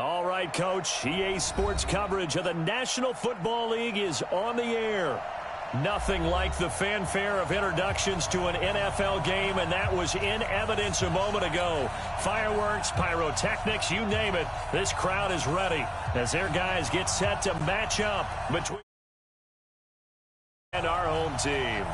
All right, Coach. EA Sports coverage of the National Football League is on the air. Nothing like the fanfare of introductions to an NFL game, and that was in evidence a moment ago. Fireworks, pyrotechnics, you name it. This crowd is ready as their guys get set to match up between and our home team.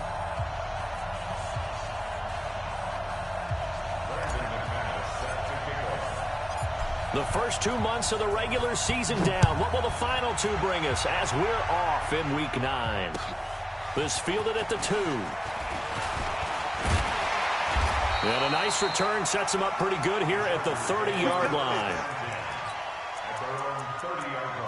The first 2 months of the regular season down. What will the final two bring us as we're off in Week 9? This fielded at the 2. And a nice return sets him up pretty good here at the 30-yard line. At their own 30-yard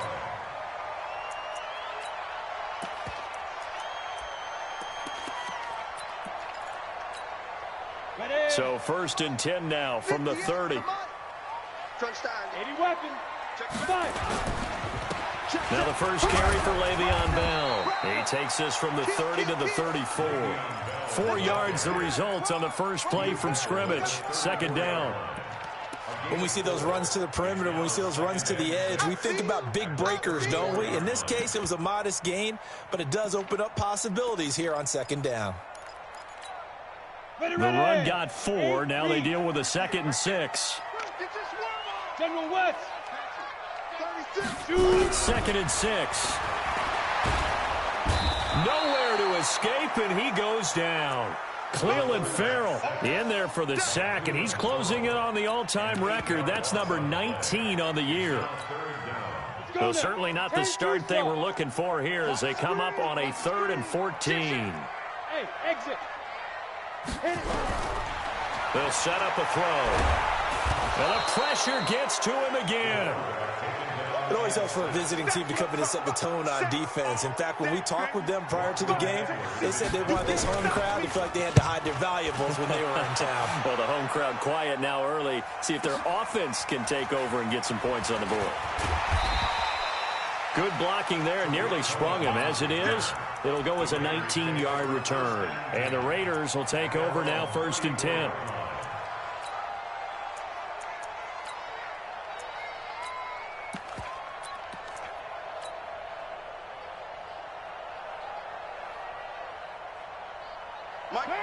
line. So 1st and 10 now from the 30. Now the first carry for Le'Veon Bell. He takes this from the 30 to the 34. 4 yards the result on the first play from scrimmage. Second down. When we see those runs to the perimeter, when we see those runs to the edge, we think about big breakers, don't we? In this case, it was a modest gain, but it does open up possibilities here on second down. The run got 4. Now they deal with a 2nd and 6. General West. 2nd and 6. Nowhere to escape, and he goes down. Cleveland Farrell in there for the sack, and he's closing in on the all-time record. That's number 19 on the year. So certainly not the start they were looking for here as they come up on a 3rd and 14. Hey, exit. They'll set up a throw. And the pressure gets to him again. It always helps for a visiting team to come in and set the tone on defense. In fact, when we talked with them prior to the game, they said they wanted this home crowd to feel like they had to hide their valuables when they were in town. Well, the home crowd quiet now early. See if their offense can take over and get some points on the board. Good blocking there. Nearly sprung him. As it is, it'll go as a 19-yard return. And the Raiders will take over now 1st and 10.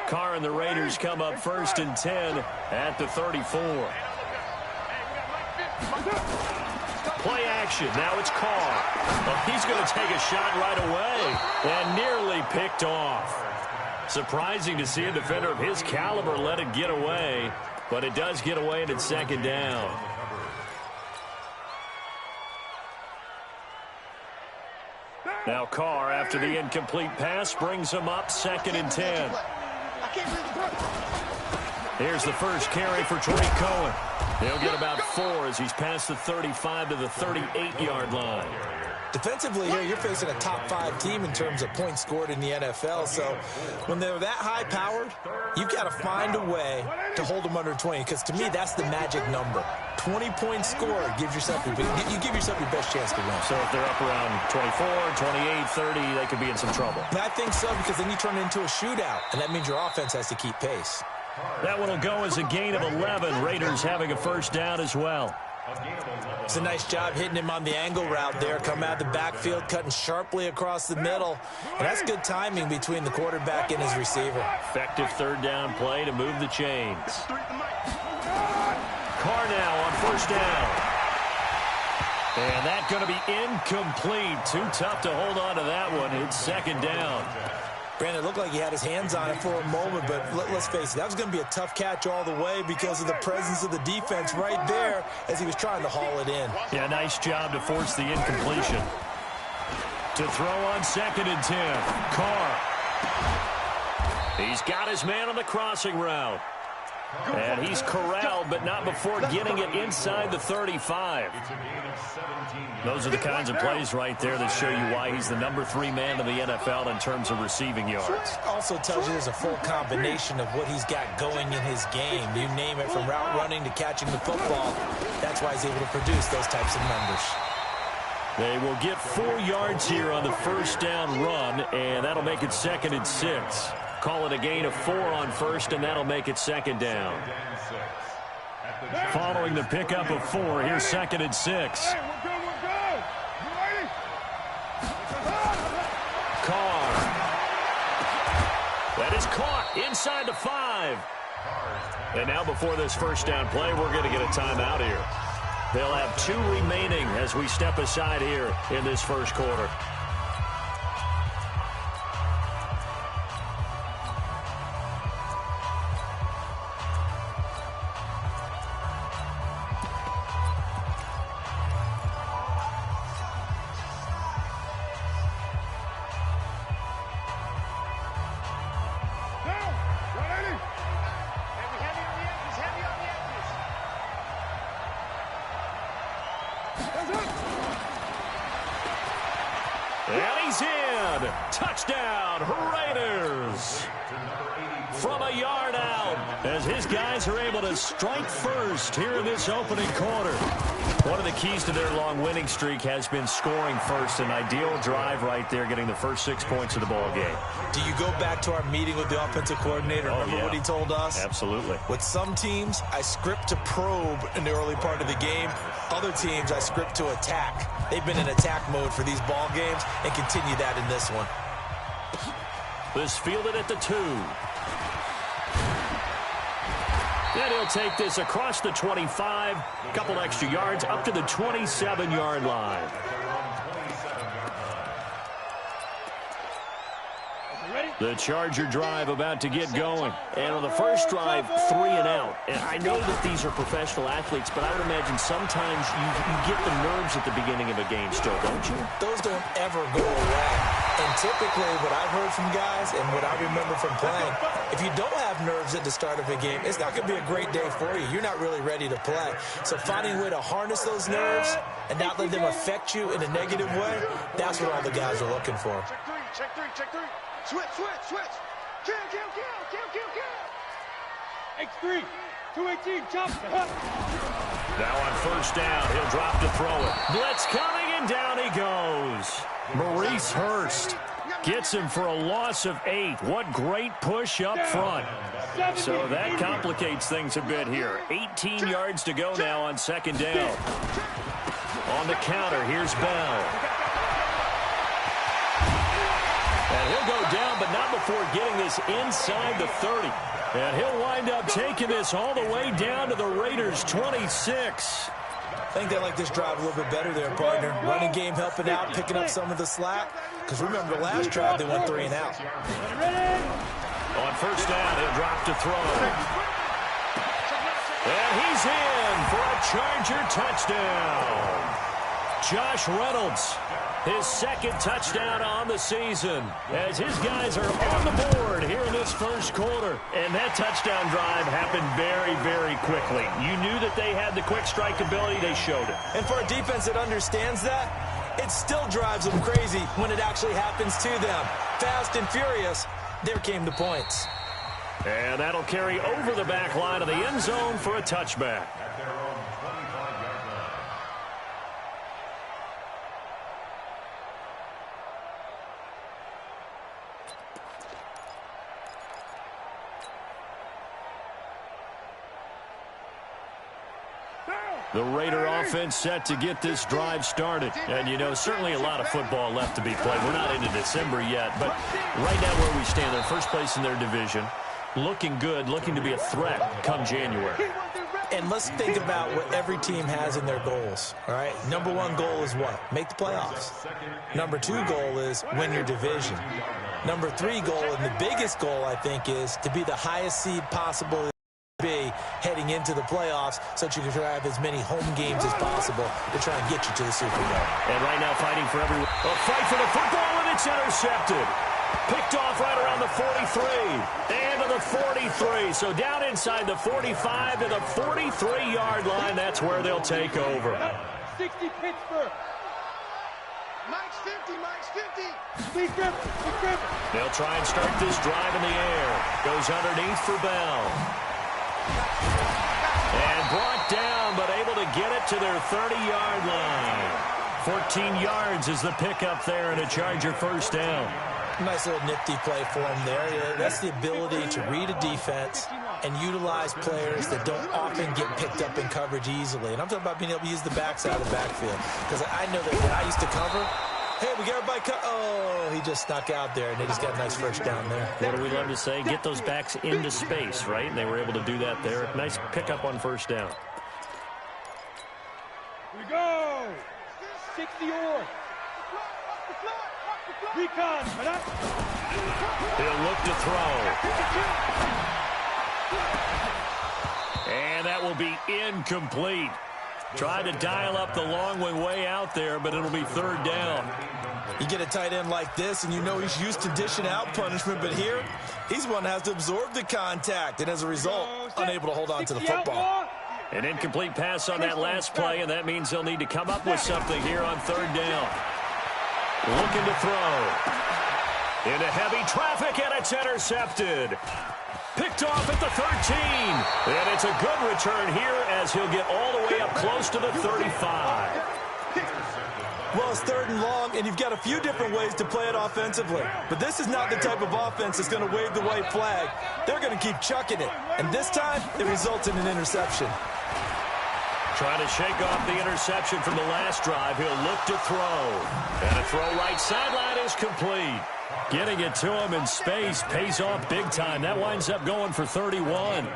Carr and the Raiders come up 1st and 10 at the 34. Play action. Now it's Carr. Well, he's going to take a shot right away and nearly picked off. Surprising to see a defender of his caliber let it get away, but it does get away and it's 2nd down. Now Carr, after the incomplete pass, brings him up 2nd and 10. Here's the first carry for Tariq Cohen. He'll get about 4 as he's past the 35 to the 38-yard line. Defensively here, you're facing a top-5 team in terms of points scored in the NFL. So when they're that high-powered, you've got to find a way to hold them under 20. Because to me, that's the magic number. 20 points scored gives yourself you give yourself your best chance to win. So if they're up around 24, 28, 30, they could be in some trouble. And I think so, because then you turn it into a shootout, and that means your offense has to keep pace. That one will go as a gain of 11. Raiders having a first down as well. It's a nice job hitting him on the angle route there. Come out of the backfield, cutting sharply across the middle. And that's good timing between the quarterback and his receiver. Effective 3rd down play to move the chains. Carr now on 1st down. And that's going to be incomplete. Too tough to hold on to that one. It's 2nd down. Brandon, it looked like he had his hands on it for a moment, but let's face it, that was going to be a tough catch all the way because of the presence of the defense right there as he was trying to haul it in. Yeah, nice job to force the incompletion. To throw on 2nd and 10. Carr. He's got his man on the crossing route. And he's corralled, but not before getting it inside the 35. Those are the kinds of plays right there that show you why he's the number 3 man in the NFL in terms of receiving yards. Also tells you there's a full combination of what he's got going in his game. You name it, from route running to catching the football. That's why he's able to produce those types of numbers. They will get 4 yards here on the first down run, and that'll make it 2nd and 6. Call it a gain of 4 on first, and that'll make it 2nd down. Following the pickup of 4, here's 2nd and 6. Hey, we're good, we're good. You ready? Carr. That is caught inside the 5. And now before this first down play, we're going to get a timeout here. They'll have 2 remaining as we step aside here in this first quarter. And he's in. Touchdown, Raiders. From a yard out, as his guys are able to strike first here in this opening quarter. One of the keys to their long winning streak has been scoring first. An ideal drive right there, getting the first 6 points of the ball game. Do you go back to our meeting with the offensive coordinator? Remember what he told us? Absolutely. With some teams, I script to probe in the early part of the game. Other teams, I script to attack. They've been in attack mode for these ball games and continue that in this one. This fielded at the 2. And he'll take this across the 25. A couple extra yards up to the 27-yard line. The Charger drive about to get going. And on the first drive, 3 and out. And I know that these are professional athletes, but I would imagine sometimes you get the nerves at the beginning of a game still, don't you? Those don't ever go away. And typically what I've heard from guys and what I remember from playing, if you don't have nerves at the start of a game, it's not going to be a great day for you. You're not really ready to play. So finding a way to harness those nerves and not let them affect you in a negative way, that's what all the guys are looking for. Check three, check 3. Switch. Kill. X3, 218, chop. Now on first down, he'll drop to throw it. Blitz coming, and down he goes. Maurice Hurst gets him for a loss of 8. What great push up front. So that complicates things a bit here. 18 yards to go now on 2nd down. On the counter, here's Bell. And he'll go down, but not before getting this inside the 30. And he'll wind up taking this all the way down to the Raiders' 26. I think they like this drive a little bit better there, partner. Running game helping out, picking up some of the slack. Because remember, the last drive, they went 3 and out. On first down, he'll drop to throw. And he's in for a Charger touchdown. Josh Reynolds, his 2nd touchdown on the season, as his guys are on the board here in this first quarter. And that touchdown drive happened very, very quickly. You knew that they had the quick strike ability. They showed it. And for a defense that understands that, it still drives them crazy when it actually happens to them. Fast and furious, there came the points. And that'll carry over the back line of the end zone for a touchback. The Raider offense set to get this drive started. And, you know, certainly a lot of football left to be played. We're not into December yet, but right now where we stand, they're first place in their division. Looking good, looking to be a threat come January. And let's think about what every team has in their goals, all right? Number 1 goal is what? Make the playoffs. Number 2 goal is win your division. Number 3 goal, and the biggest goal, I think, is to be the highest seed possible be heading into the playoffs so that you can have as many home games as possible to try and get you to the Super Bowl. And right now fighting for everyone. A fight for the football, and it's intercepted. Picked off right around the 43 and to the 43. So down inside the 45 to the 43-yard line. That's where they'll take over. 60 Pittsburgh. Mike's 50. Please grip. They'll try and start this drive in the air. Goes underneath for Bell. And brought down, but able to get it to their 30-yard line. 14 yards is the pickup there and a Charger first down. Nice little nifty play for him there. That's the ability to read a defense, and utilize players that don't often get picked up in coverage easily. And I'm talking about being able to use the backside of the backfield. Because I know that when I used to cover, hey, we got everybody oh, he just snuck out there, and they just got a nice first down there. What do we love to say? Get those backs into space, right? And they were able to do that there. Nice pickup on first down. Here we go. 60 or. Recon. He'll look to throw. And that will be incomplete. Tried to dial up the long way out there, but it'll be third down. You get a tight end like this, and you know he's used to dishing out punishment, but here, he's one that has to absorb the contact, and as a result, unable to hold on to the football. An incomplete pass on that last play, and that means they'll need to come up with something here on third down. Looking to throw. Into heavy traffic, and it's intercepted. Picked off at the 13. And it's a good return here as he'll get all the way up close to the 35. Well, it's third and long, and you've got a few different ways to play it offensively. But this is not the type of offense that's going to wave the white flag. They're going to keep chucking it. And this time, it results in an interception. Trying to shake off the interception from the last drive. He'll look to throw. And a throw right sideline is complete. Getting it to him in space pays off big time. That winds up going for 31.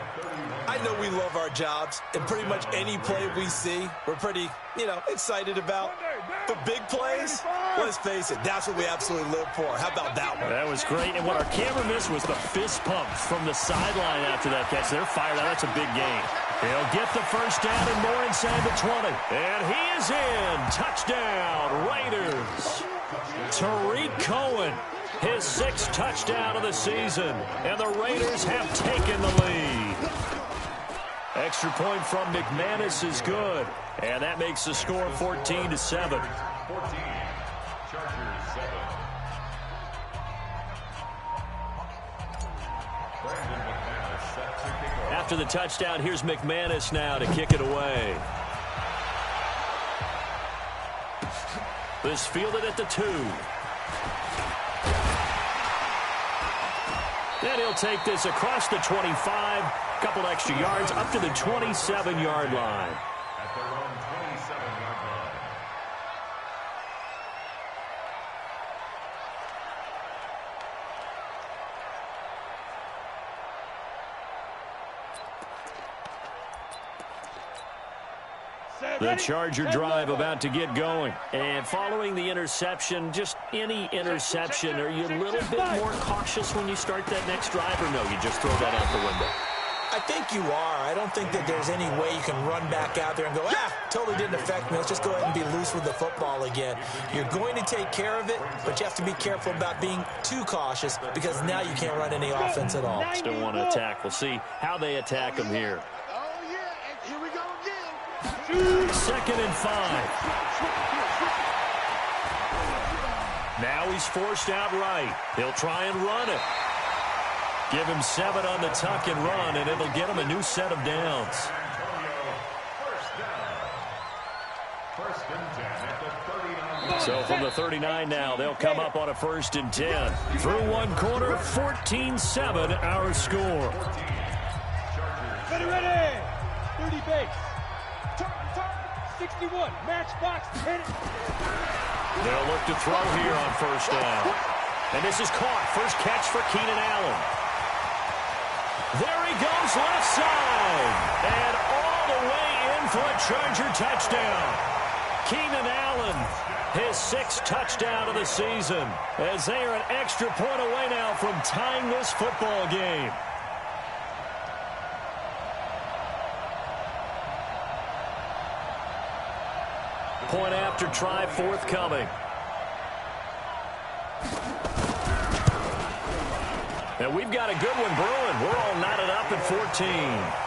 I know we love our jobs, and pretty much any play we see, we're pretty, excited about. But big plays, let's face it, that's what we absolutely live for. How about that one? That was great. And what our camera missed was the fist pumps from the sideline after that catch. They're fired out. That's a big game. He'll get the first down and more inside the 20. And he is in. Touchdown, Raiders. Tariq Cohen, his 6th touchdown of the season. And the Raiders have taken the lead. Extra point from McManus is good. And that makes the score 14-7. 14. Chargers 7. After the touchdown, here's McManus now to kick it away. This fielded at the 2. Then he'll take this across the 25, couple extra yards, up to the 27-yard line. At their own 27-yard line. The Charger drive about to get going. And following the interception, just any interception, are you a little bit more cautious when you start that next drive, or no, you just throw that out the window? I think you are. I don't think that there's any way you can run back out there and go, totally didn't affect me. Let's just go ahead and be loose with the football again. You're going to take care of it, but you have to be careful about being too cautious because now you can't run any offense at all. Still want to attack. We'll see how they attack them here. Oh, yeah, and here we go again. 2nd and 5. Now he's forced out right. He'll try and run it. Give him 7 on the tuck and run, and it'll get him a new set of downs. First and 10 at the 39. So from the 39 now, they'll come up on a 1st and 10. Through one quarter, 14-7 our score. Ready. 30 base. 61. Matchbox. Hit it. They'll look to throw here on 1st down. And this is caught. First catch for Keenan Allen. There he goes left side. And all the way in for a Charger touchdown. Keenan Allen, his 6th touchdown of the season, as they are an extra point away now from tying this football game. Point after try forthcoming. And we've got a good one brewing. We're all knotted up at 14.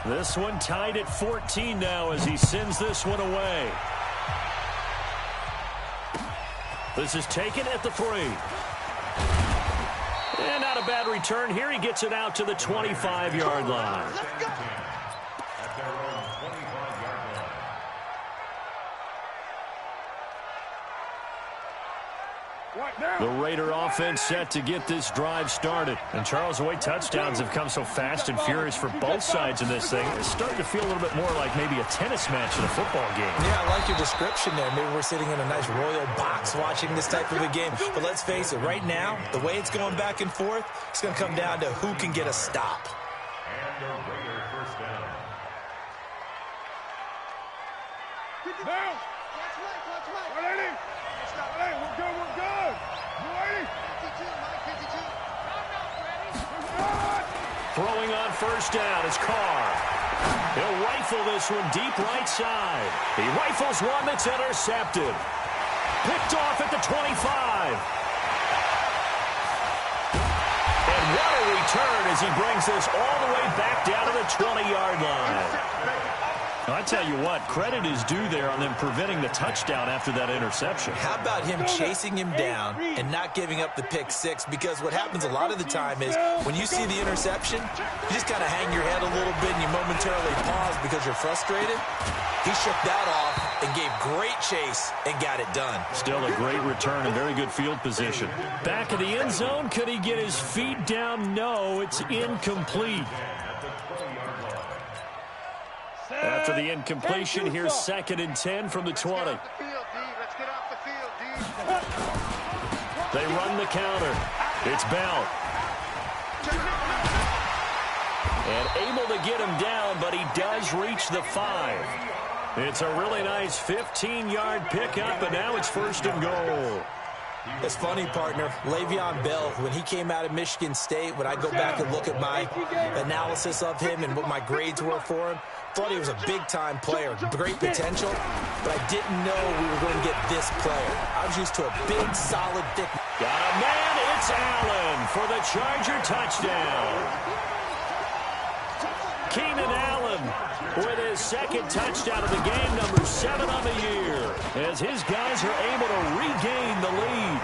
This one tied at 14 now as he sends this one away. This is taken at the 3. And not a bad return here. He gets it out to the 25-yard line. The Raider offense set to get this drive started. And Charles, the way touchdowns have come so fast and furious for both sides in this thing, it's starting to feel a little bit more like maybe a tennis match in a football game. Yeah, I like your description there. Maybe we're sitting in a nice royal box watching this type of a game. But let's face it, right now, the way it's going back and forth, it's going to come down to who can get a stop. And the Raider first down. Now. We're good. Throwing on first down is Carr. He'll rifle this one deep right side. He rifles one that's intercepted. Picked off at the 25. And what a return as he brings this all the way back down to the 20-yard line. I tell you what, credit is due there on them preventing the touchdown after that interception. How about him chasing him down and not giving up the pick six? Because what happens a lot of the time is when you see the interception, you just kind of hang your head a little bit and you momentarily pause because you're frustrated. He shook that off and gave great chase and got it done. Still a great return and very good field position. Back in the end zone, could he get his feet down? No, it's incomplete. After the incompletion, here's 2nd and 10 from the 20. They run the counter. It's Bell. And able to get him down, but he does reach the 5. It's a really nice 15-yard pickup, and now it's 1st and goal. It's funny, partner. Le'Veon Bell, when he came out of Michigan State, when I go back and look at my analysis of him and what my grades were for him, thought he was a big-time player, great potential, but I didn't know we were going to get this player. I was used to a big, solid, thick... Got a man, it's Allen for the Charger touchdown. Keenan Allen with his 2nd touchdown of the game, number 7 on the year, as his guys are able to regain the lead.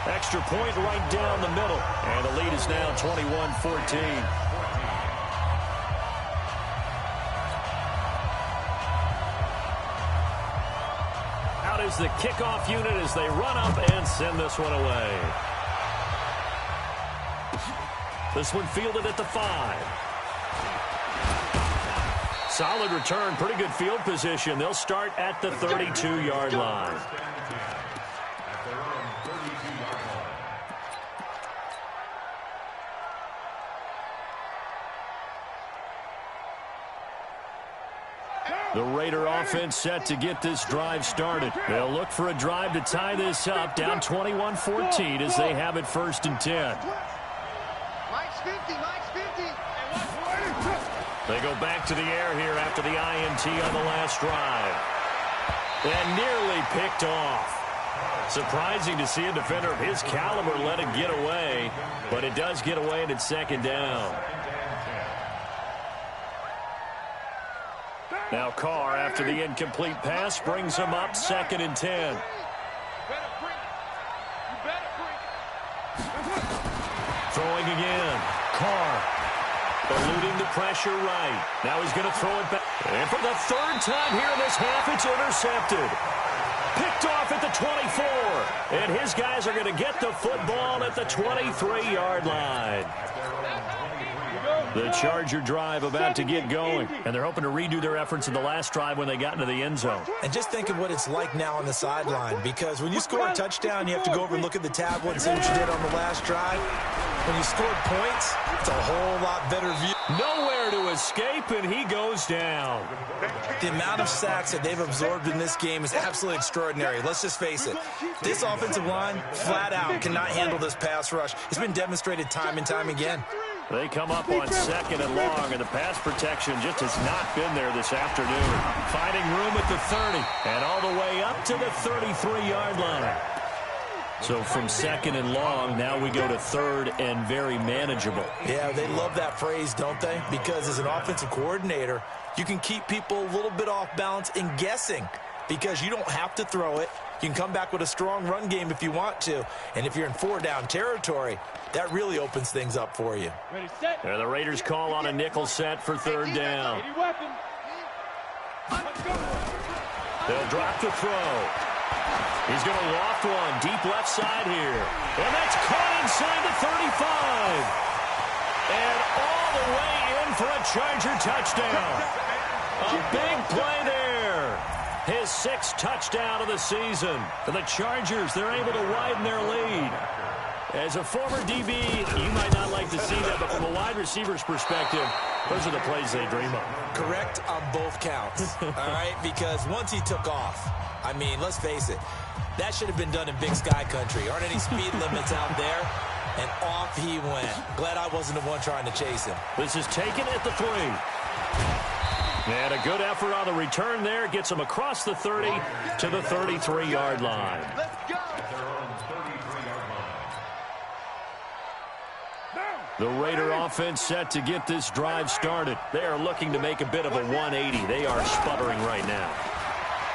Extra point right down the middle, and the lead is now 21-14. Is the kickoff unit as they run up and send this one away. This one fielded at the 5. Solid return, pretty good field position. They'll start at the 32-yard line. The Raider offense set to get this drive started. They'll look for a drive to tie this up, down 21-14 as they have it 1st and 10. Mike's 50. They go back to the air here after the INT on the last drive. And nearly picked off. Surprising to see a defender of his caliber let it get away, but it does get away and it's 2nd down. Now Carr, after the incomplete pass, brings him up 2nd and 10. Throwing again. Carr eluding the pressure right. Now he's going to throw it back. And for the 3rd time here in this half, it's intercepted. Picked off at the 24. And his guys are going to get the football at the 23-yard line. The Charger drive about to get going, and they're hoping to redo their efforts in the last drive when they got into the end zone. And just think of what it's like now on the sideline, because when you score a touchdown, you have to go over and look at the tablet and see what you did on the last drive. When you scored points, it's a whole lot better view. Nowhere to escape, and he goes down. The amount of sacks that they've absorbed in this game is absolutely extraordinary. Let's just face it. This offensive line, flat out, cannot handle this pass rush. It's been demonstrated time and time again. They come up on 2nd and long, and the pass protection just has not been there this afternoon. Finding room at the 30, and all the way up to the 33-yard line. So from 2nd and long, now we go to 3rd and very manageable. Yeah, they love that phrase, don't they? Because as an offensive coordinator, you can keep people a little bit off balance and guessing, because you don't have to throw it. You can come back with a strong run game if you want to. And if you're in 4-down territory, that really opens things up for you. Ready, set. And the Raiders call on a nickel set for 3rd down. Any weapon. They'll drop the throw. He's going to loft one deep left side here. And that's caught inside the 35. And all the way in for a Charger touchdown. A big play there. His 6th touchdown of the season. For the Chargers, they're able to widen their lead. As a former DB, you might not like to see that, but from a wide receiver's perspective, those are the plays they dream of. Correct on both counts, all right? Because once he took off, I mean, let's face it, that should have been done in Big Sky Country. Aren't any speed limits out there? And off he went. Glad I wasn't the one trying to chase him. This is taken at the 3. And a good effort on the return there. Gets him across the 30 to the 33-yard line. Let's go. The Raider offense set to get this drive started. They are looking to make a bit of a 180. They are sputtering right now.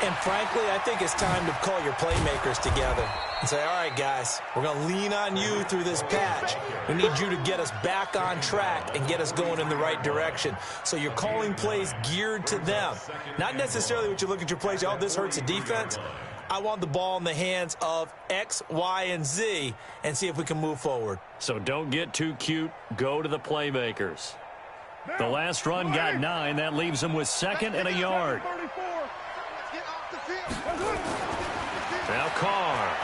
And frankly, I think it's time to call your playmakers together and say, all right, guys, we're going to lean on you through this patch. We need you to get us back on track and get us going in the right direction. So you're calling plays geared to them. Not necessarily what you look at your plays, oh, this hurts the defense. I want the ball in the hands of X, Y, and Z and see if we can move forward. So don't get too cute. Go to the playmakers. The last run got 9. That leaves them with 2nd and a yard. Let's get off the field. Now Carr.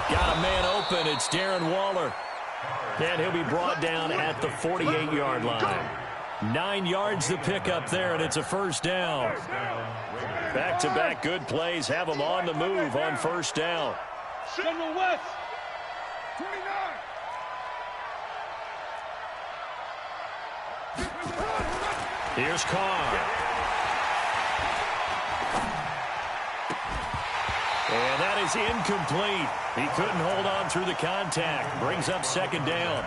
Got a man open. It's Darren Waller. And he'll be brought down at the 48-yard line. 9 yards to pick up there, and it's a 1st down. Back-to-back good plays have them on the move on 1st down. General West. 29. Here's Carr. And that is incomplete. He couldn't hold on through the contact. Brings up 2nd down.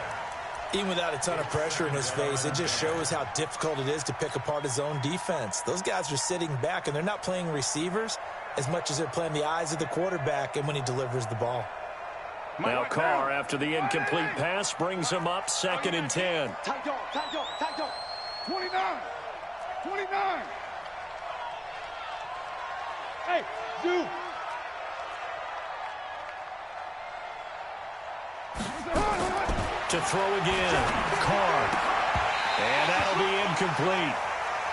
Even without a ton of pressure in his face, it just shows how difficult it is to pick apart his own defense. Those guys are sitting back, and they're not playing receivers as much as they're playing the eyes of the quarterback and when he delivers the ball. Now Carr, after the incomplete pass, brings him up 2nd and 10. Tight dog, tight dog, tight dog. 29. 29. Hey, Zoo. To throw again, Carr. And that'll be incomplete.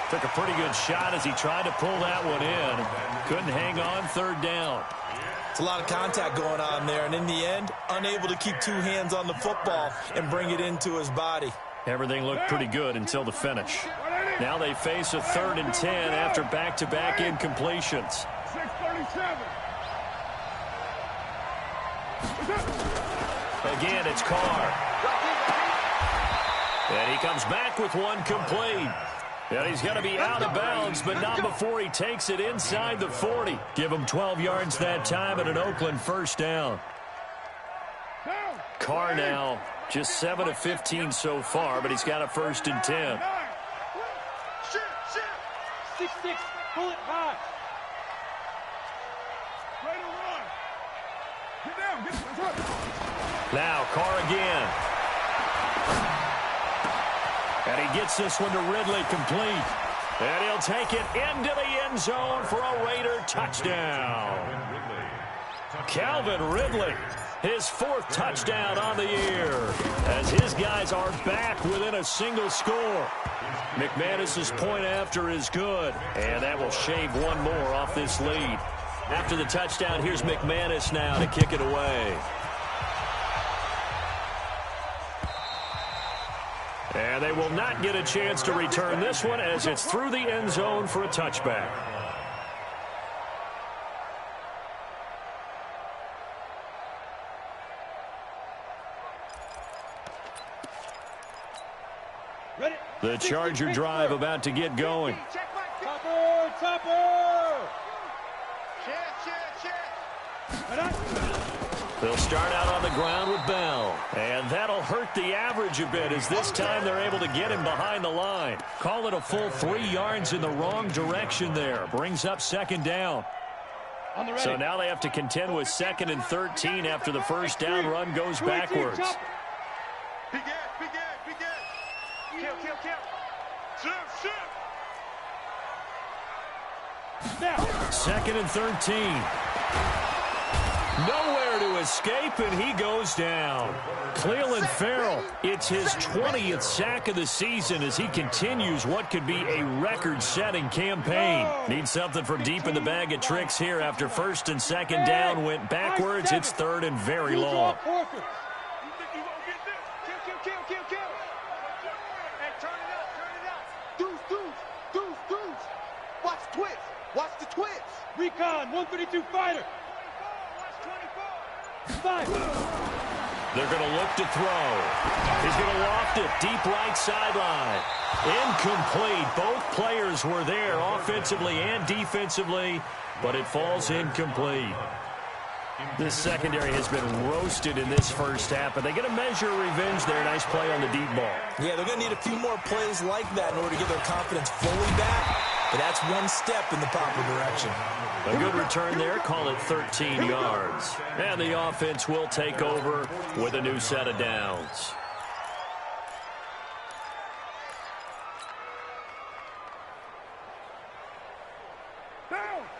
Took a pretty good shot as he tried to pull that one in. Couldn't hang on 3rd down. It's a lot of contact going on there, and in the end, unable to keep 2 hands on the football and bring it into his body. Everything looked pretty good until the finish. Now they face a 3rd and 10 after back-to-back incompletions. 637. Again, it's Carr. And he comes back with one complete. And he's going to be out of bounds, but not before he takes it inside the 40. Give him 12 yards that time and an Oakland 1st down. Carr now just 7 of 15 so far, but he's got a 1st and 10. 6-6. Pull it high. Ready to run. Get down. Get down. Now Carr again. And he gets this one to Ridley complete. And he'll take it into the end zone for a Raider touchdown. Calvin Ridley, his 4th touchdown on the year, as his guys are back within a single score. McManus's point after is good, and that will shave one more off this lead. After the touchdown, here's McManus now to kick it away. And they will not get a chance to return this one as it's through the end zone for a touchback. Ready. The Charger drive about to get going. Topper, topper. Check, check, check. Right on. They'll start out on the ground with Bell. And that'll hurt the average a bit as this time they're able to get him behind the line. Call it a full 3 yards in the wrong direction there. Brings up second down. So now they have to contend with 2nd and 13 after the first down run goes backwards. Big ass. Kill. Shoot. Now. 2nd and 13. Nowhere to escape, and he goes down. Cleveland Farrell, it's his 20th sack of the season as he continues what could be a record-setting campaign. Needs something from deep in the bag of tricks here after 1st and 2nd down went backwards. It's 3rd and very long. You think you gonna get this? Kill. Hey, turn it up. Deuce. Watch the twist. Recon, 132 fighter. Five. They're going to look to throw. He's going to loft it deep right sideline. Incomplete. Both players were there offensively and defensively, but it falls incomplete. This secondary has been roasted in this first half, but they get a measure of revenge there. Nice play on the deep ball. Yeah, they're going to need a few more plays like that in order to get their confidence fully back, but that's one step in the proper direction. A good return there. Call it 13 yards. And the offense will take over with a new set of downs.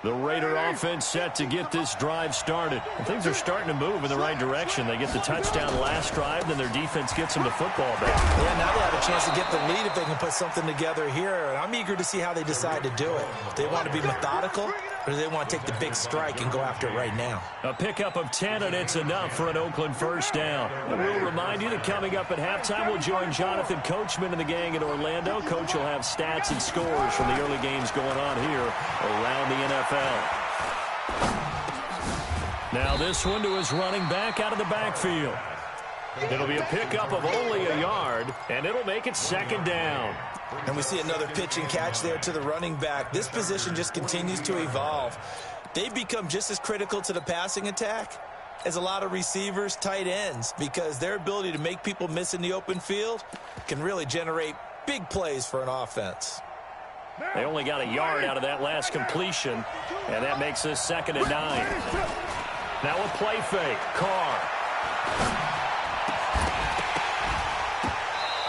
The Raider offense set to get this drive started. And things are starting to move in the right direction. They get the touchdown last drive, then their defense gets them the football back. Yeah, now they have a chance to get the lead if they can put something together here. And I'm eager to see how they decide to do it. Do they want to be methodical, or do they want to take the big strike and go after it right now? A pickup of 10, and it's enough for an Oakland first down. And we'll remind you that coming up at halftime, we'll join Jonathan Coachman and the gang in Orlando. Coach will have stats and scores from the early games going on here around the NFL. Now this one to his running back out of the backfield. It'll be a pickup of only a yard, and it'll make it 2nd down. And we see another pitch and catch there to the running back. This position just continues to evolve. They've become just as critical to the passing attack as a lot of receivers, tight ends, because their ability to make people miss in the open field can really generate big plays for an offense. They only got a yard out of that last completion, and that makes this 2nd and 9. Now a play fake. Carr.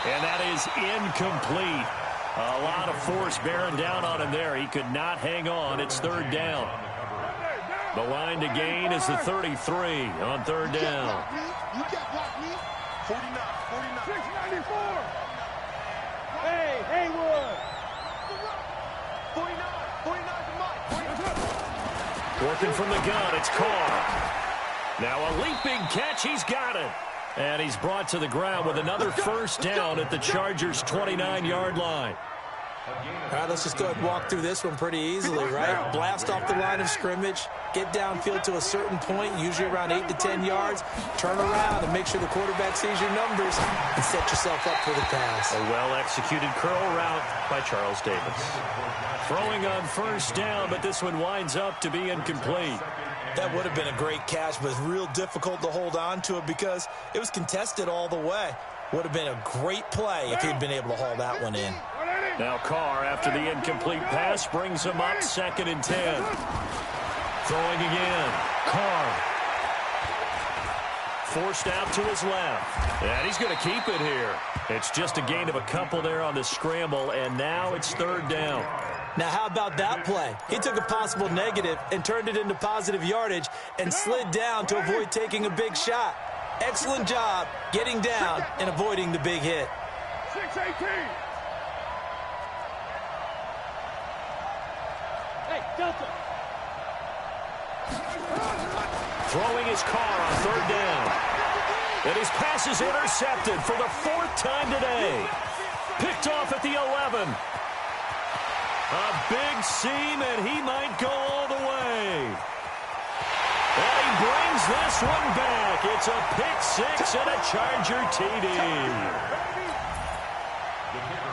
And that is incomplete. A lot of force bearing down on him there. He could not hang on. It's 3rd down. The line to gain is the 33 on 3rd down. You got blocked me. 49. 694. Hey, Haywood. 49 to Mike. Working from the gun, it's Carr. Now a leaping catch, he's got it. And he's brought to the ground with another first down at the Chargers' 29-yard line. All right, let's just go ahead and walk through this one pretty easily, right? Blast off the line of scrimmage, get downfield to a certain point, usually around 8 to 10 yards, turn around and make sure the quarterback sees your numbers and set yourself up for the pass. A well-executed curl route by Charles Davis. Throwing on first down, but this one winds up to be incomplete. That would have been a great catch, but real difficult to hold on to it because it was contested all the way. Would have been a great play if he'd been able to haul that one in. Now Carr, after the incomplete pass, brings him up 2nd and 10. Throwing again. Carr. Forced out to his left. And he's going to keep it here. It's just a gain of a couple there on the scramble, and now it's 3rd down. Now, how about that play? He took a possible negative and turned it into positive yardage and slid down to avoid taking a big shot. Excellent job getting down and avoiding the big hit. 618. Hey, Delta. Throwing his Carr on 3rd down. And his pass is intercepted for the 4th time today. Picked off at the 11. A big seam, and he might go all the way. And he brings this one back. It's a pick six and a Charger TD.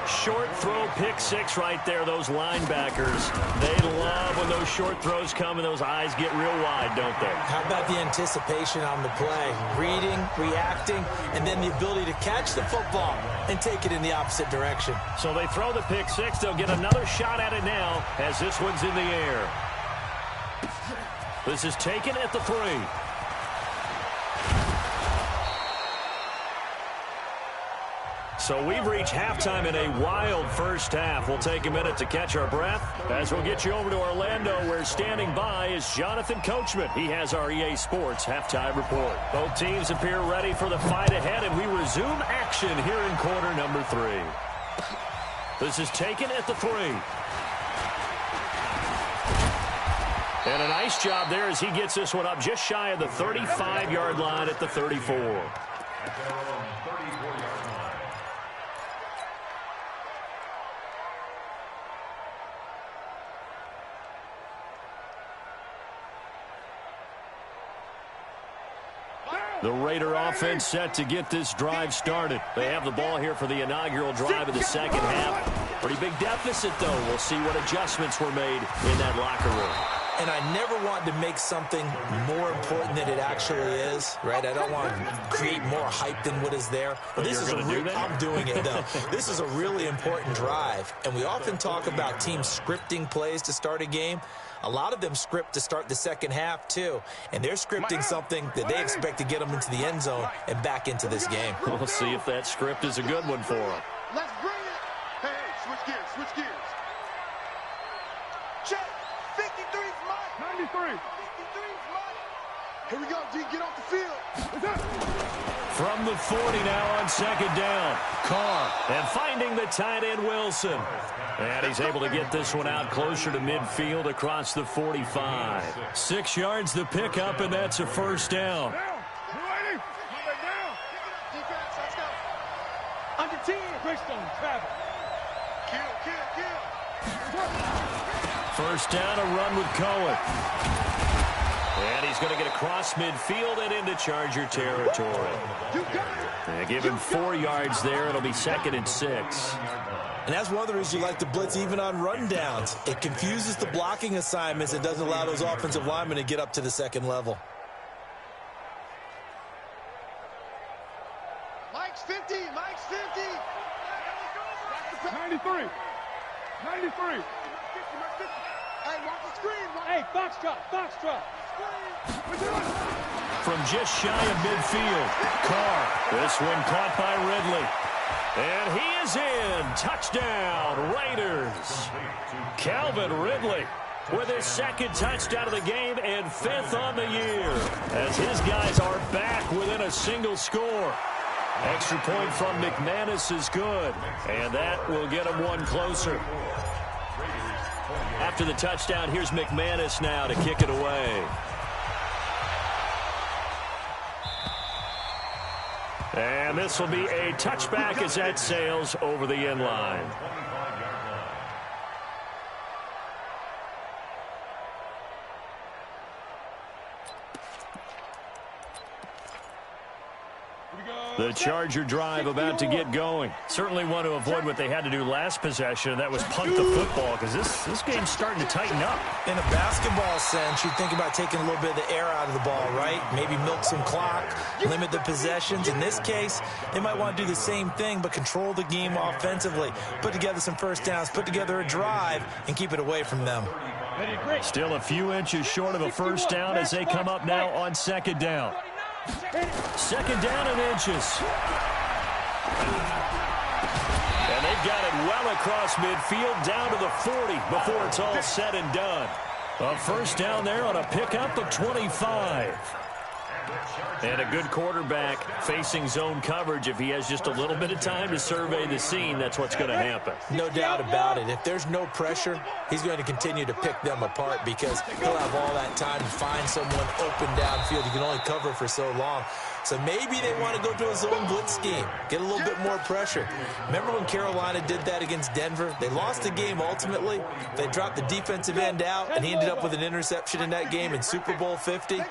Short throw, pick six right there. Those linebackers, they love when those short throws come and those eyes get real wide, don't they? How about the anticipation on the play? Reading, reacting, and then the ability to catch the football and take it in the opposite direction. So they throw the pick six. They'll get another shot at it now as this one's in the air. This is taken at the 3. So we've reached halftime in a wild first half. We'll take a minute to catch our breath as we'll get you over to Orlando, where standing by is Jonathan Coachman. He has our EA Sports halftime report. Both teams appear ready for the fight ahead, and we resume action here in quarter number 3. This is taken at the 3. And a nice job there as he gets this one up just shy of the 35-yard line at the 34. The Raider offense set to get this drive started. They have the ball here for the inaugural drive of the second half. Pretty big deficit, though. We'll see what adjustments were made in that locker room. And I never want to make something more important than it actually is, right? I don't want to create more hype than what is there. But this is I'm doing it, though. This is a really important drive. And we often talk about teams scripting plays to start a game. A lot of them script to start the second half, too. And they're scripting something that they expect to get them into the end zone and back into this game. We'll see if that script is a good one for them. Let's bring it. Hey, switch gears, switch gears. Check. 53's mine. 93. 53's mine. Here we go, D. Get off the field. From the 40 now on second down. Carr, and finding the tight end Wilson. And he's able to get this one out closer to midfield across the 45. 6 yards the pickup, and that's a first down. Defense, let's go. under 10. Greystone, travel. Kill. First down, a run with Cohen. And he's going to get across midfield and into Charger territory. And give him 4 yards there. It'll be 2nd and 6. And that's one of the reasons you like to blitz even on rundowns. It confuses the blocking assignments. It doesn't allow those offensive linemen to get up to the second level. Mike's 50. 93. 93. Hey, watch the screen. Hey, Foxtrot. From just shy of midfield, Carr. This one caught by Ridley. And he is in. Touchdown, Raiders. Calvin Ridley with his 2nd touchdown of the game and 5th on the year, as his guys are back within a single score. Extra point from McManus is good, and that will get him one closer. After the touchdown, here's McManus now to kick it away. And this will be a touchback as that sails over the end line. The Charger drive about to get going. Certainly want to avoid what they had to do last possession, and that was punt the football, because this game's starting to tighten up. In a basketball sense, you think about taking a little bit of the air out of the ball, right? Maybe milk some clock, limit the possessions. In this case, they might want to do the same thing, but control the game offensively. Put together some first downs, put together a drive, and keep it away from them. Still a few inches short of a first down as they come up now on 2nd down. 2nd down and inches. And they've got it well across midfield down to the 40 before it's all said and done. A first down there on a pickup of 25. And a good quarterback facing zone coverage. If he has just a little bit of time to survey the scene, that's what's going to happen. No doubt about it. If there's no pressure, he's going to continue to pick them apart because he'll have all that time to find someone open downfield. You can only cover for so long. So maybe they want to go to a zone blitz scheme, get a little bit more pressure. Remember when Carolina did that against Denver? They lost the game ultimately. They dropped the defensive end out, and he ended up with an interception in that game in Super Bowl 50.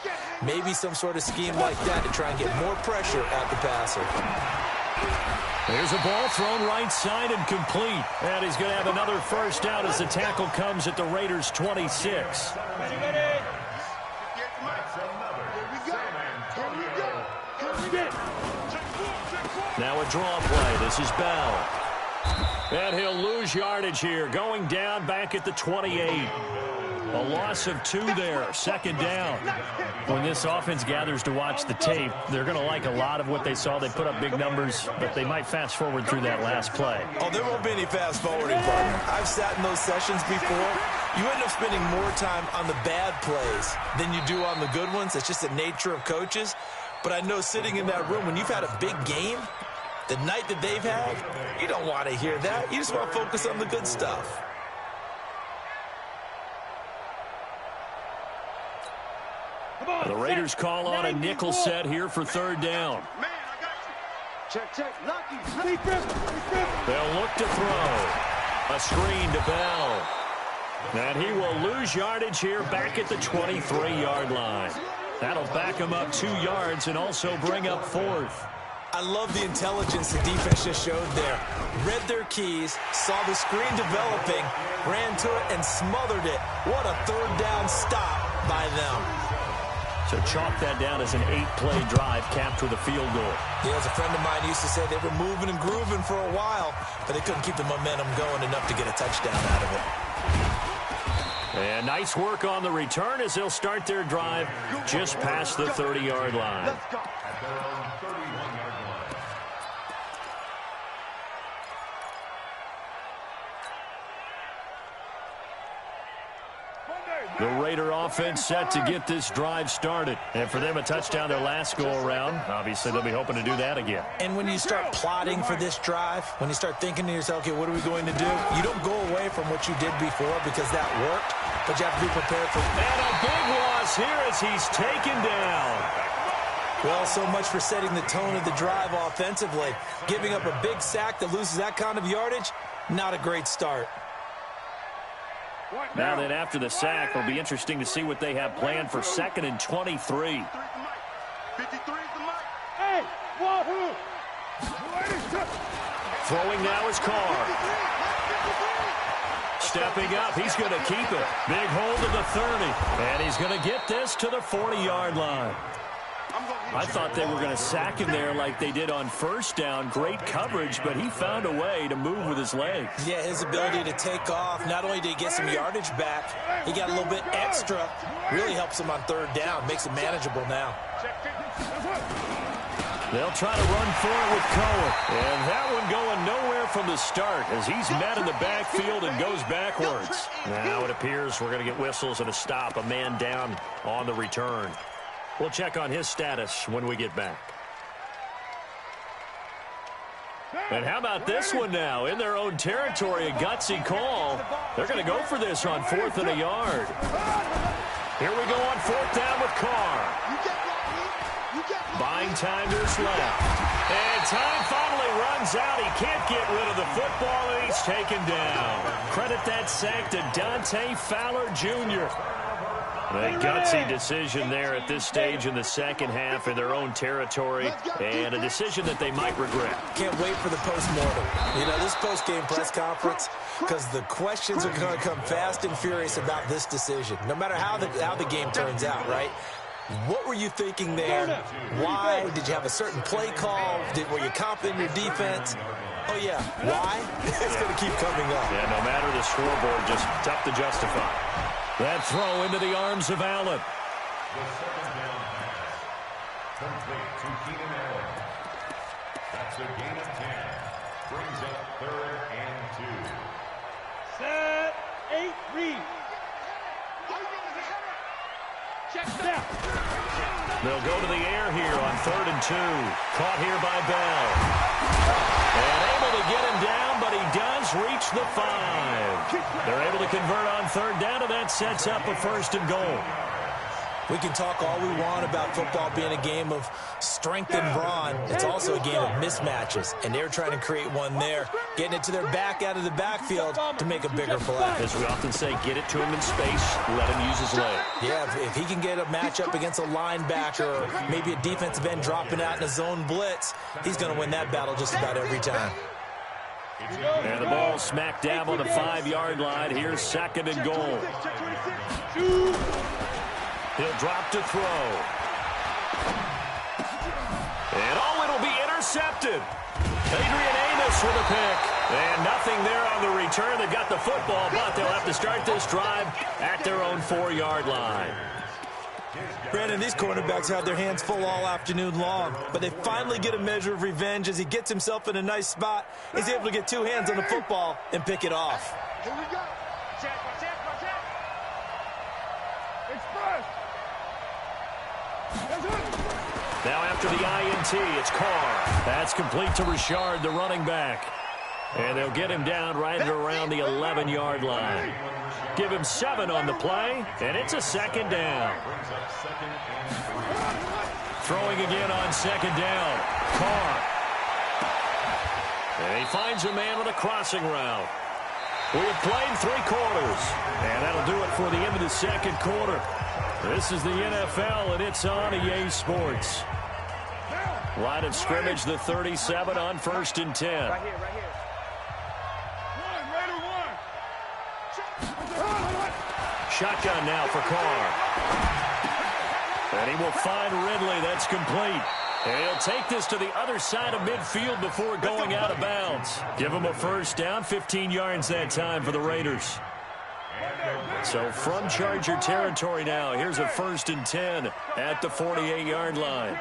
Maybe some sort of scheme like that to try and get more pressure at the passer. Here's a ball thrown right side and complete. And he's going to have another first down as the tackle comes at the Raiders' 26. Now a draw play. This is Bell. And he'll lose yardage here. Going down back at the 28. A loss of 2 there. Second down. When this offense gathers to watch the tape, they're going to like a lot of what they saw. They put up big numbers, but they might fast forward through that last play. Oh, there won't be any fast forwarding, partner. I've sat in those sessions before. You end up spending more time on the bad plays than you do on the good ones. It's just the nature of coaches. But I know sitting in that room, when you've had a big game, the night that they've had, you don't want to hear that. You just want to focus on the good stuff. The Raiders call on a nickel set here for third down. Check, check. Lucky. They'll look to throw. A screen to Bell. And he will lose yardage here back at the 23-yard line. That'll back him up 2 yards and also bring up fourth. I love the intelligence the defense just showed there. Read their keys, saw the screen developing, ran to it, and smothered it. What a third down stop by them. So chalk that down as an 8-play drive capped with a field goal. Yeah, as a friend of mine used to say, they were moving and grooving for a while, but they couldn't keep the momentum going enough to get a touchdown out of it. And nice work on the return as they'll start their drive just past the 30-yard line. At their own 31-yard line. The Raider offense set to get this drive started. And for them, a touchdown their last go-around. Obviously, they'll be hoping to do that again. And when you start plotting for this drive, when you start thinking to yourself, okay, what are we going to do? You don't go away from what you did before because that worked, but you have to be prepared for it. And a big loss here as he's taken down. Well, so much for setting the tone of the drive offensively. Giving up a big sack that loses that kind of yardage, not a great start. Now then, after the sack, it'll be interesting to see what they have planned for 2nd and 23. 53 is the mic. Hey, what? Throwing now is Carr. Stepping up, he's going to keep it. Big hold of the 30. And he's going to get this to the 40-yard line. I thought they were going to sack him there like they did on first down. Great coverage, but he found a way to move with his legs. Yeah, his ability to take off, not only did he get some yardage back, he got a little bit extra. Really helps him on third down, makes it manageable now. They'll try to run for it with Cohen. And that one going nowhere from the start as he's met in the backfield and goes backwards. Now it appears we're going to get whistles and a stop, a man down on the return. We'll check on his status when we get back. And how about this one now? In their own territory, a gutsy call. They're going to go for this on 4th and a yard. Here we go on 4th down with Carr. Buying time to his left. And time finally runs out. He can't get rid of the football, and he's taken down. Credit that sack to Dante Fowler Jr. A gutsy decision there at this stage in the second half in their own territory, and a decision that they might regret. Can't wait for the post-mortem. You know, this post-game press conference, because the questions are going to come fast and furious about this decision, no matter how the game turns out, right? What were you thinking there? Why? Did you have a certain play call? Were you confident in your defense? Oh, yeah. Why? It's going to keep coming up. Yeah, no matter the scoreboard, just tough to justify. That throw into the arms of Allen. The second down pass. Complete to Keenan Allen. That's a gain of 10. Brings up 3rd and 2. Set, 8, read. Check down. They'll go to the air here on 3rd and 2. Caught here by Bell. And able to get him down, but he does reach the 5. They're able to convert on 3rd down, and that sets up a 1st and goal. We can talk all we want about football being a game of strength and brawn. It's also a game of mismatches, and they're trying to create one there, getting it to their back out of the backfield to make a bigger play. As we often say, get it to him in space, let him use his leg. Yeah, if he can get a matchup against a linebacker or maybe a defensive end dropping out in a zone blitz, he's going to win that battle just about every time. And the ball smack dab on the 5-yard line. Here's 2nd and goal. He'll drop to throw. And it'll be intercepted. Adrian Amos with a pick. And nothing there on the return. They've got the football, but they'll have to start this drive at their own 4-yard line. Brandon, these cornerbacks had their hands full all afternoon long, but they finally get a measure of revenge as he gets himself in a nice spot. He's able to get 2 hands on the football and pick it off. Here we go. Check. Express. Now after the INT, it's Carr. That's complete to Richard, the running back. And they'll get him down right at around the 11-yard line. Give him 7 on the play, and it's a 2nd down. Throwing again on 2nd down. Carr. And he finds a man with a crossing route. We have played 3 quarters, and that'll do it for the end of the 2nd quarter. This is the NFL, and it's on EA Sports. Line of scrimmage, the 37 on 1st and 10. Right here. Shotgun now for Carr. And he will find Ridley. That's complete. And he'll take this to the other side of midfield before going out of bounds. Give him a 1st down, 15 yards that time for the Raiders. So from Charger territory now, here's a 1st and 10 at the 48-yard line.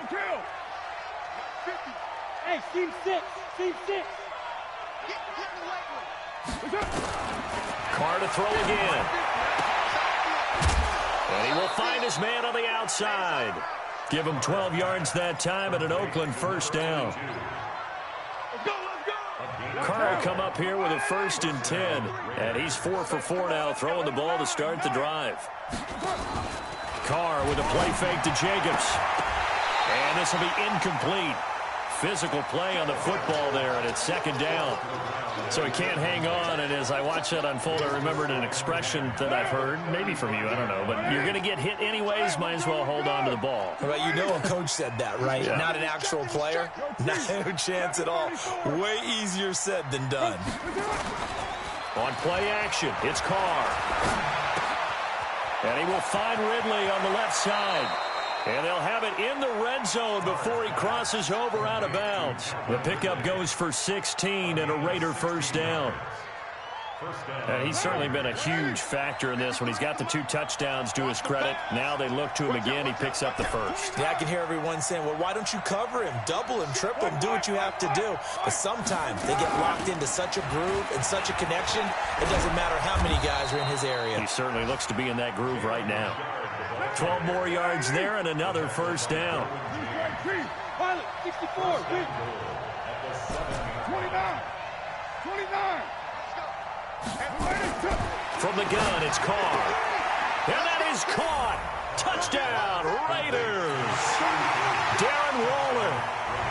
Hey, team 6. Carr to throw again. And he will find his man on the outside. Give him 12 yards that time at an Oakland 1st down. Carr will come up here with a 1st and 10. And he's 4 for 4 now, throwing the ball to start the drive. Carr with a play fake to Jacobs. And this will be incomplete. Physical play on the football there, and it's 2nd down. So he can't hang on, and as I watch that unfold, I remembered an expression that I've heard, maybe from you, I don't know, but you're going to get hit anyways, might as well hold on to the ball. Well, you know a coach said that, right? Yeah. Not an actual player. No chance at all. Way easier said than done. On play action, it's Carr. And he will find Ridley on the left side. And they'll have it in the red zone before he crosses over out of bounds. The pickup goes for 16 and a Raider 1st down. And he's certainly been a huge factor in this when he's got the 2 touchdowns to his credit. Now they look to him again. He picks up the 1st. Yeah, I can hear everyone saying, well, why don't you cover him, double him, triple him, do what you have to do. But sometimes they get locked into such a groove and such a connection, it doesn't matter how many guys are in his area. He certainly looks to be in that groove right now. 12 more yards there and another 1st down. Pilot, 64. 29. From the gun, it's Carr. And that is caught. Touchdown, Raiders. Darren Waller,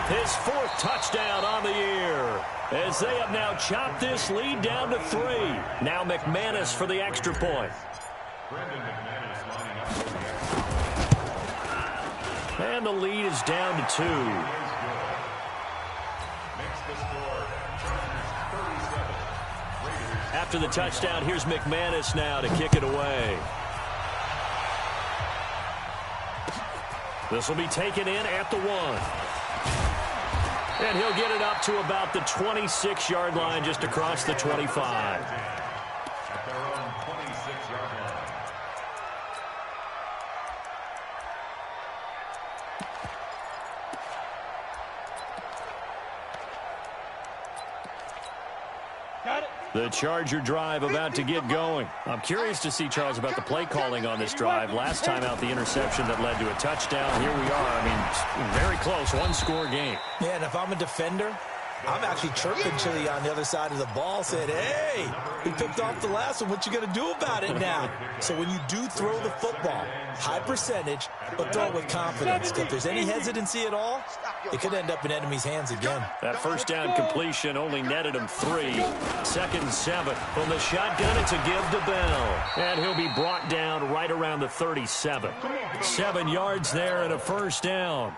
his 4th touchdown on the year. As they have now chopped this lead down to 3. Now McManus for the extra point. And the lead is down to 2. After the touchdown, here's McManus now to kick it away. This will be taken in at the 1. And he'll get it up to about the 26-yard line, just across the 25. At their own 26-yard line. Got it. The Charger drive about to get going. I'm curious to see, Charles, about the play calling on this drive. Last time out, the interception that led to a touchdown. Here we are. I mean, very close, 1-score game. Yeah, and if I'm a defender, I'm actually chirping Chili on the other side of the ball, saying, hey, we picked off the last one. What you going to do about it now? So when you do throw the football, high percentage, but throw it with confidence. If there's any hesitancy at all, it could end up in enemy's hands again. That first down completion only netted him 3. 2nd and 7. From the shotgun, it's a give to Bell. And he'll be brought down right around the 37. 7 yards there and a first down.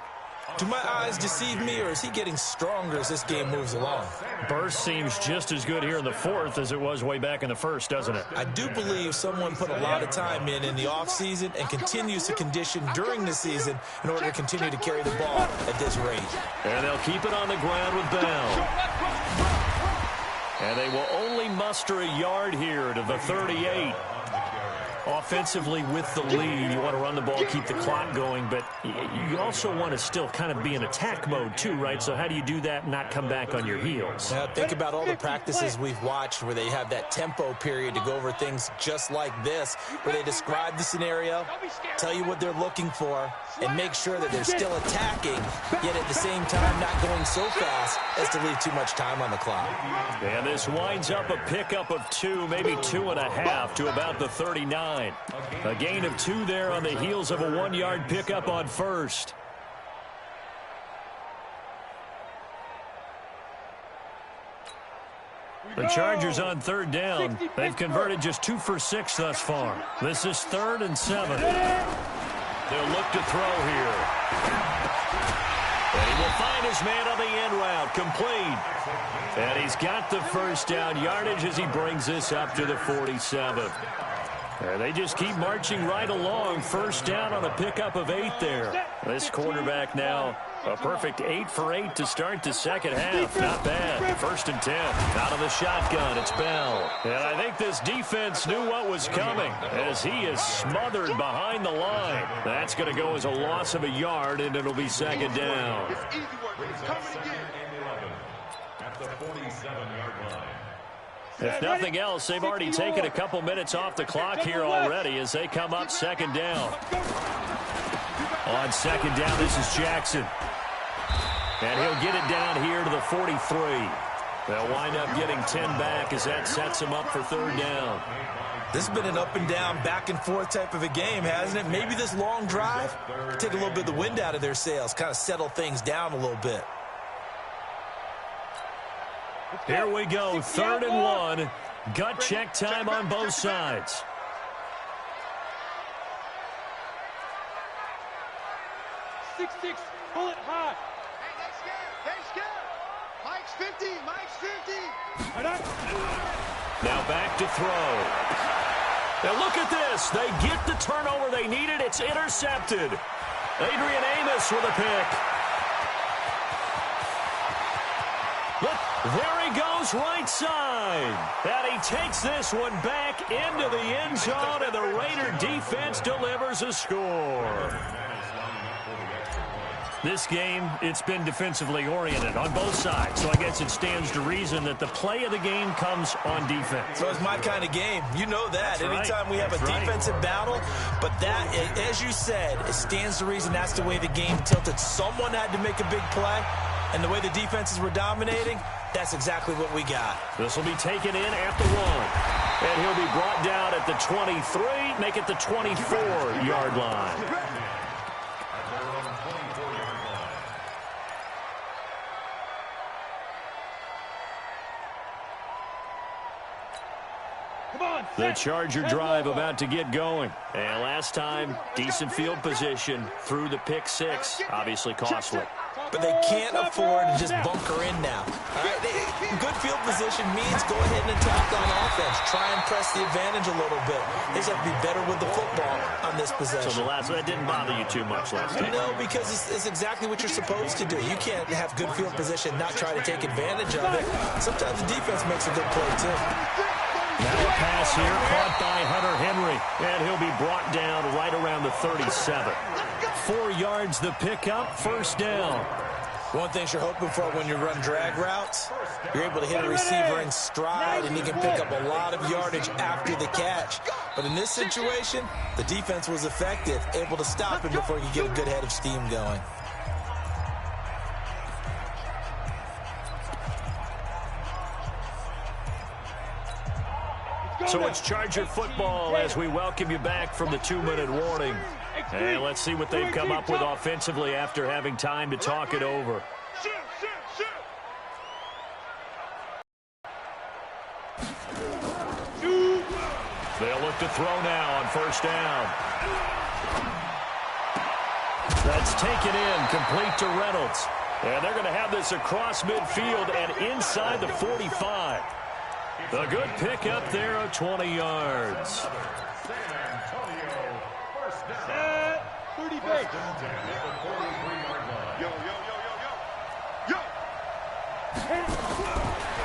Do my eyes deceive me, or is he getting stronger as this game moves along? Burst seems just as good here in the 4th as it was way back in the 1st, doesn't it? I do believe someone put a lot of time in the offseason and continues to condition during the season in order to continue to carry the ball at this rate. And they'll keep it on the ground with Bell. And they will only muster a yard here to the 38. Offensively with the lead, you want to run the ball, keep the clock going, but you also want to still kind of be in attack mode too, right? So how do you do that and not come back on your heels? Now, think about all the practices we've watched where they have that tempo period to go over things just like this, where they describe the scenario, tell you what they're looking for, and make sure that they're still attacking, yet at the same time not going so fast as to leave too much time on the clock. And this winds up a pickup of 2, maybe 2.5 to about the 39. A gain of 2 there on the heels of a 1-yard pickup on first. The Chargers on 3rd down. They've converted just 2 for 6 thus far. This is 3rd and 7. They'll look to throw here. And he will find his man on the end route, complete. And he's got the first down yardage as he brings this up to the 47. And they just keep marching right along. First down on a pickup of 8 there. This quarterback now, a perfect 8 for 8 to start the second half. Not bad. 1st and 10. Out of the shotgun, it's Bell. And I think this defense knew what was coming as he is smothered behind the line. That's going to go as a loss of a yard, and it'll be 2nd down. It's easy work. It's coming again. At the 47-yard line. If nothing else, they've already taken a couple minutes off the clock here already as they come up 2nd down. On 2nd down, this is Jackson. And he'll get it down here to the 43. They'll wind up getting 10 back as that sets him up for 3rd down. This has been an up and down, back and forth type of a game, hasn't it? Maybe this long drive take a little bit of the wind out of their sails, kind of settle things down a little bit. Here we go, 3rd and 1. Gut check time on both sides. Six, pull it high. Hey, they scared. They scared. Mike's 50. Mike's 50. Now back to throw. Now look at this. They get the turnover they needed. It's intercepted. Adrian Amos with a pick. Look, there he goes right side. And he takes this one back into the end zone, and the Raider defense delivers a score. This game, it's been defensively oriented on both sides, so I guess it stands to reason that the play of the game comes on defense. So it's my kind of game. You know that. That's anytime right. we have a defensive battle, but that, as you said, it stands to reason that's the way the game tilted. Someone had to make a big play, and the way the defenses were dominating, that's exactly what we got. This will be taken in at the 1. And he'll be brought down at the 23, make it the 24-yard line. The Charger drive about to get going. And last time, decent field position through the pick 6. Obviously costly. But they can't afford to just bunker in now. All right, good field position means go ahead and attack on offense. Try and press the advantage a little bit. They just have to be better with the football on this possession. So that didn't bother you too much last time? No, because it's exactly what you're supposed to do. You can't have good field position, not try to take advantage of it. Sometimes the defense makes a good play, too. Now a pass here caught by Hunter Henry, and he'll be brought down right around the 37. 4 yards the pickup, first down. One thing you're hoping for when you run drag routes, you're able to hit a receiver in stride, and he can pick up a lot of yardage after the catch. But in this situation, the defense was effective, able to stop him before he could get a good head of steam going. So it's Charger football as we welcome you back from the 2-minute warning. And let's see what they've come up with offensively after having time to talk it over. They'll look to throw now on first down. That's taken in, complete to Reynolds. And they're going to have this across midfield and inside the 45. A good pickup there of 20 yards. 30 base.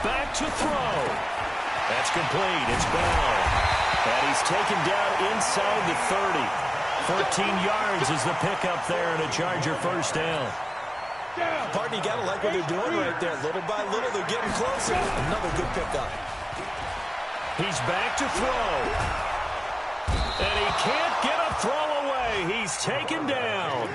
Back to throw. That's complete. It's Bell. And he's taken down inside the 30. 14 yards is the pickup there and a Charger first down. Pardon, you got to like what they're doing right there. Little by little, they're getting closer. Another good pickup. He's back to throw. And he can't get a throw away. He's taken down.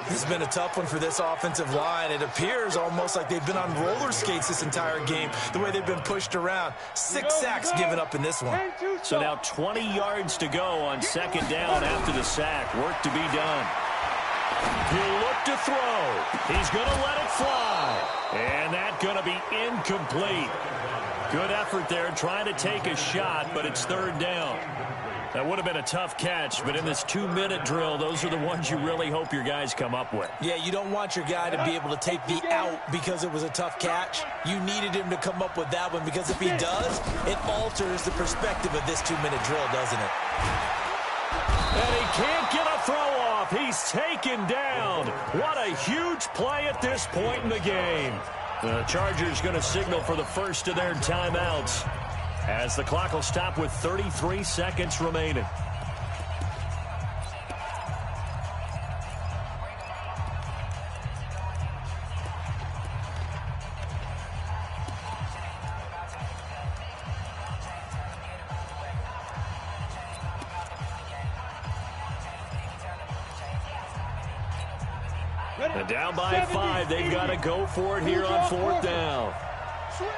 This has been a tough one for this offensive line. It appears almost like they've been on roller skates this entire game, the way they've been pushed around. 6 sacks given up in this one. So now 20 yards to go on second down after the sack. Work to be done. He'll look to throw. He's going to let it fly. And that's going to be incomplete. Good effort there trying to take a shot, but it's third down. That would have been a tough catch, but in this 2-minute drill, those are the ones you really hope your guys come up with. Yeah, you don't want your guy to be able to take the out because it was a tough catch. You needed him to come up with that one because if he does, it alters the perspective of this 2-minute drill, doesn't it? And he can't get a throw off. He's taken down. What a huge play at this point in the game. The Chargers going to signal for the first of their timeouts as the clock will stop with 33 seconds remaining. And down by 5, they've got to go for it here on fourth down. Switch.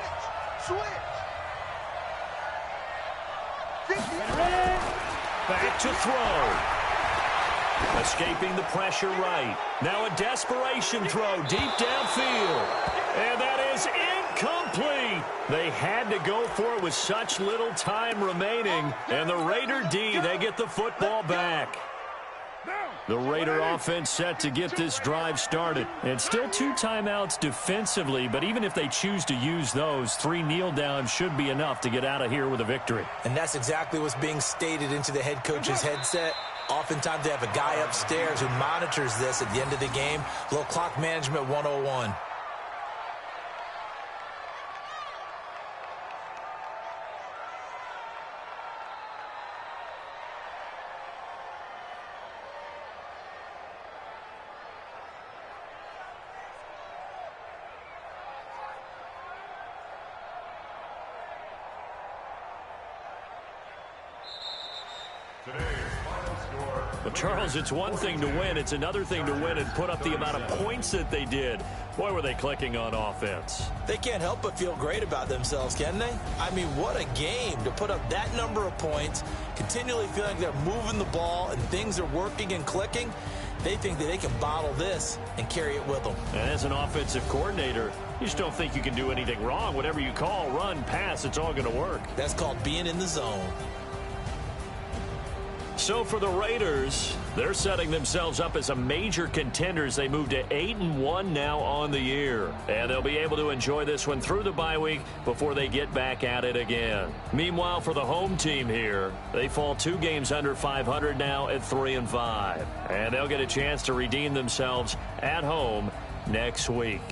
Back to throw. Escaping the pressure right. Now a desperation throw deep downfield. And that is incomplete. They had to go for it with such little time remaining. And the Raider D, they get the football back. The Raider offense set to get this drive started. And still 2 timeouts defensively, but even if they choose to use those, 3 kneel downs should be enough to get out of here with a victory. And that's exactly what's being stated into the head coach's headset. Oftentimes they have a guy upstairs who monitors this at the end of the game. Little clock management 101. Well, Charles, it's one thing to win. It's another thing to win and put up the amount of points that they did. Boy, were they clicking on offense. They can't help but feel great about themselves, can they? I mean, what a game to put up that number of points, continually feeling like they're moving the ball and things are working and clicking. They think that they can bottle this and carry it with them. And as an offensive coordinator, you just don't think you can do anything wrong. Whatever you call, run, pass, it's all going to work. That's called being in the zone. So for the Raiders, they're setting themselves up as a major contender as they move to 8-1 now on the year. And they'll be able to enjoy this one through the bye week before they get back at it again. Meanwhile, for the home team here, they fall 2 games under 500 now at 3-5. And they'll get a chance to redeem themselves at home next week.